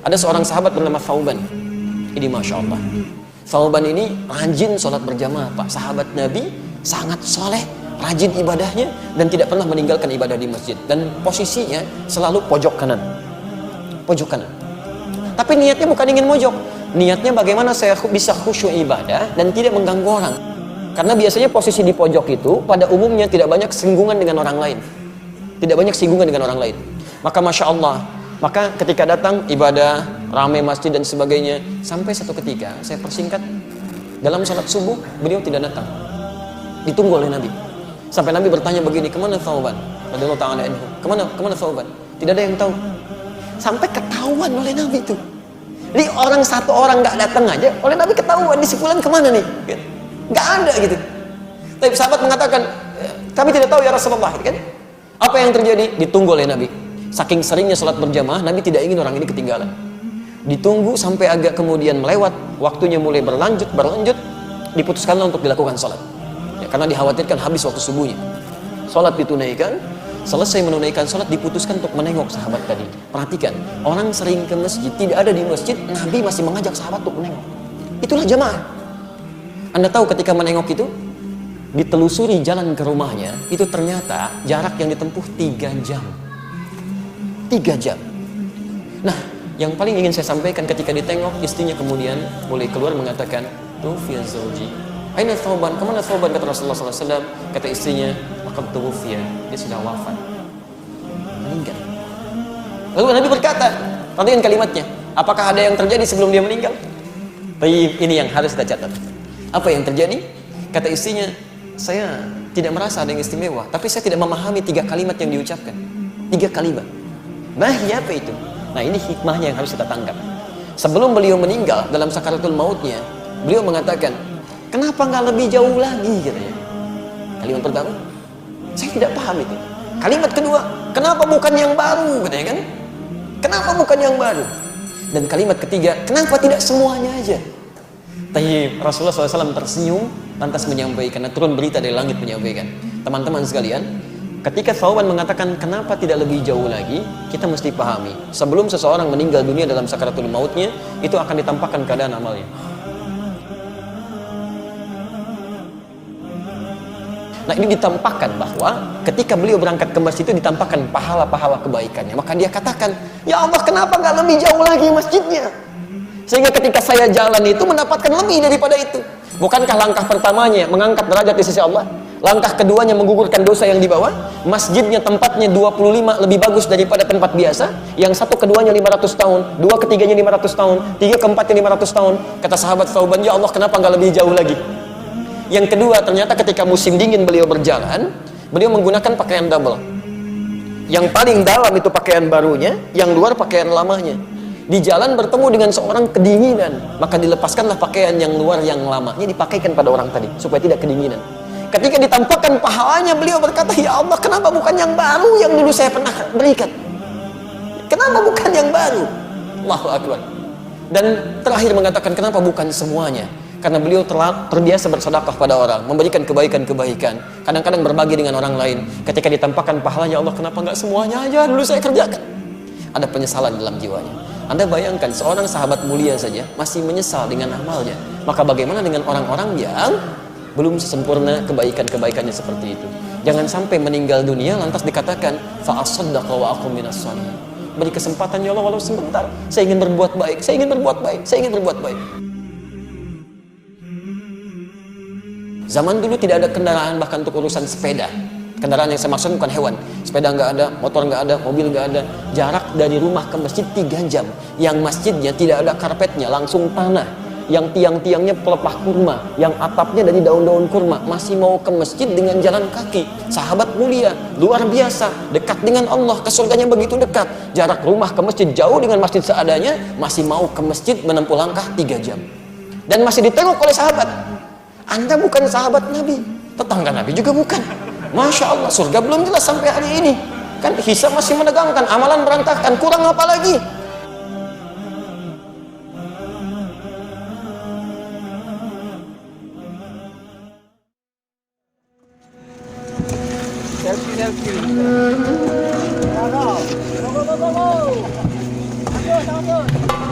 Ada seorang sahabat bernama Thauban. Ini Masya Allah. Thauban ini rajin sholat berjamaah, Pak. Sahabat Nabi, sangat soleh, rajin ibadahnya, dan tidak pernah meninggalkan ibadah di masjid. Dan posisinya selalu pojok kanan. Pojok kanan. Tapi niatnya bukan ingin mojok. Niatnya bagaimana saya bisa khusyuk ibadah dan tidak mengganggu orang. Karena biasanya posisi di pojok itu pada umumnya tidak banyak singgungan dengan orang lain. Tidak banyak singgungan dengan orang lain. Maka Masya Allah, maka ketika datang ibadah, ramai masjid dan sebagainya, sampai satu ketika, saya persingkat, dalam salat subuh, beliau tidak datang. Ditunggu oleh Nabi. Sampai Nabi bertanya begini, kemana Thauban? Radhiyallahu ta'ala anhu. Kemana Thauban? Tidak ada yang tahu. Sampai ketahuan oleh Nabi itu. Jadi satu orang nggak datang aja, oleh Nabi ketahuan, di sebulan kemana nih? Nggak ada gitu. Tapi sahabat mengatakan, kami tidak tahu ya Rasulullah. Kan? Apa yang terjadi? Ditunggu oleh Nabi. Saking seringnya sholat berjamaah, Nabi tidak ingin orang ini ketinggalan. Ditunggu sampai agak kemudian melewat, waktunya mulai berlanjut, diputuskanlah untuk dilakukan sholat. Ya, karena dikhawatirkan habis waktu subuhnya. Sholat ditunaikan, selesai menunaikan sholat, diputuskan untuk menengok sahabat tadi. Perhatikan, orang sering ke masjid, tidak ada di masjid, Nabi masih mengajak sahabat untuk menengok. Itulah jamaah. Anda tahu ketika menengok itu, ditelusuri jalan ke rumahnya, itu ternyata jarak yang ditempuh 3 jam. 3 jam. Nah, yang paling ingin saya sampaikan ketika ditengok, istrinya kemudian mulai keluar mengatakan, "Tufiya zauji." "Aina Thauban?" "Kemana Thauban?" kata Rasulullah SAW. Kata istrinya, "Laqad tuwfiya." Dia sudah wafat. Meninggal. Lalu Nabi berkata, perhatikan kalimatnya, apakah ada yang terjadi sebelum dia meninggal? Tapi ini yang harus kita catat. Apa yang terjadi? Kata istrinya, "Saya tidak merasa ada yang istimewa, tapi saya tidak memahami 3 kalimat yang diucapkan." 3 kalimat. Nah, apa itu? Nah, ini hikmahnya yang harus kita tangkap. Sebelum beliau meninggal dalam sakaratul mautnya, beliau mengatakan, "Kenapa nggak lebih jauh lagi?" katanya. Kalimat pertama, saya tidak paham itu. Kalimat kedua, "Kenapa bukan yang baru?" katanya kan? Kenapa bukan yang baru? Dan kalimat ketiga, "Kenapa tidak semuanya aja?" Tapi Rasulullah SAW tersenyum, lantas menyampaikan, turun berita dari langit menyampaikan, teman-teman sekalian, ketika Thauban mengatakan kenapa tidak lebih jauh lagi, kita mesti pahami, sebelum seseorang meninggal dunia dalam sakaratul mautnya, itu akan ditampakkan keadaan amalnya. Nah, ini ditampakkan bahwa ketika beliau berangkat ke masjid itu ditampakkan pahala-pahala kebaikannya. Maka dia katakan, "Ya Allah, kenapa nggak lebih jauh lagi masjidnya? Sehingga ketika saya jalan itu mendapatkan lebih daripada itu." Bukankah langkah pertamanya mengangkat derajat di sisi Allah? Langkah keduanya menggugurkan dosa yang dibawa. Masjidnya tempatnya 25 lebih bagus daripada tempat biasa. Yang satu keduanya 500 tahun, dua ketiganya 500 tahun, tiga keempatnya 500 tahun. Kata sahabat Thauban, "Ya Allah, kenapa nggak lebih jauh lagi?" Yang kedua, ternyata ketika musim dingin beliau berjalan, beliau menggunakan pakaian double. Yang paling dalam itu pakaian barunya, yang luar pakaian lamanya. Di jalan bertemu dengan seorang kedinginan, maka dilepaskanlah pakaian yang luar yang lamanya, dipakaikan pada orang tadi supaya tidak kedinginan. Ketika ditampakkan pahalanya, beliau berkata, "Ya Allah, kenapa bukan yang baru yang dulu saya pernah berikan? Kenapa bukan yang baru?" Allahu Akbar. Dan terakhir mengatakan, kenapa bukan semuanya? Karena beliau terbiasa bersedekah pada orang, memberikan kebaikan-kebaikan, kadang-kadang berbagi dengan orang lain. Ketika ditampakkan pahalanya, Allah, kenapa nggak semuanya aja dulu saya kerjakan? Ada penyesalan dalam jiwanya. Anda bayangkan, seorang sahabat mulia saja masih menyesal dengan amalnya. Maka bagaimana dengan orang-orang yang belum sempurna kebaikan-kebaikannya seperti itu? Jangan sampai meninggal dunia lantas dikatakan, "Fa'asaddaqa wa aqum minas shalihin." Beri kesempatan, ya Allah, walau sebentar. Saya ingin berbuat baik, saya ingin berbuat baik, saya ingin berbuat baik. Zaman dulu tidak ada kendaraan bahkan untuk urusan sepeda. Kendaraan yang saya maksud bukan hewan. Sepeda nggak ada, motor nggak ada, mobil nggak ada. Jarak dari rumah ke masjid 3 jam. Yang masjidnya tidak ada karpetnya, langsung tanah. Yang tiang-tiangnya pelepah kurma, yang atapnya dari daun-daun kurma. Masih mau ke masjid dengan jalan kaki. Sahabat mulia, luar biasa, dekat dengan Allah, ke surganya begitu dekat. Jarak rumah ke masjid jauh dengan masjid seadanya, masih mau ke masjid menempuh langkah 3 jam. Dan masih ditengok oleh sahabat. Anda bukan sahabat Nabi, tetangga Nabi juga bukan. Masya Allah, surga belum jelas sampai hari ini. Kan hisab masih menegangkan, amalan berantakan, kurang apa lagi? Selfie. Go.